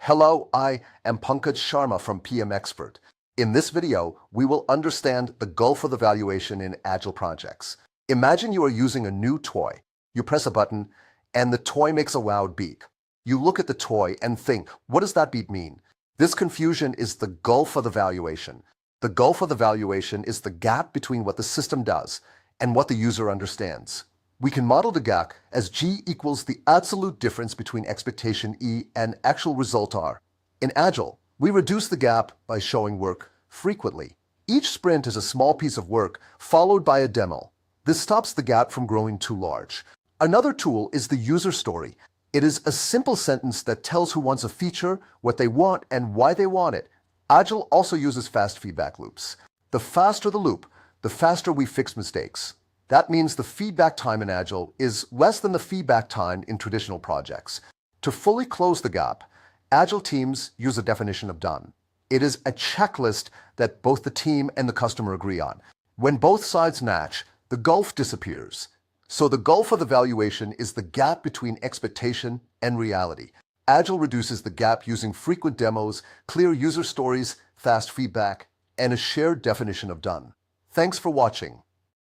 Hello, I am Pankaj Sharma from PM Expert. In this video, we will understand the gulf of evaluation in Agile projects. Imagine you are using a new toy. You press a button, and the toy makes a loud beep. You look at the toy and think, what does that beep mean? This confusion is the gulf of the valuation. The gulf of the valuation is the gap between what the system does and what the user understands. We can model the gap as G equals the absolute difference between expectation E and actual result R. In Agile, we reduce the gap by showing work frequently. Each sprint is a small piece of work followed by a demo. This stops the gap from growing too large. Another tool is the user story. It is a simple sentence that tells who wants a feature, what they want, and why they want it. Agile also uses fast feedback loops. The faster the loop, the faster we fix mistakes. That means the feedback time in Agile is less than the feedback time in traditional projects. To fully close the gap, Agile teams use a definition of done. It is a checklist that both the team and the customer agree on. When both sides match, the gulf disappears. So the gulf of the valuation is the gap between expectation and reality. Agile reduces the gap using frequent demos, clear user stories, fast feedback, and a shared definition of done. Thanks for watching.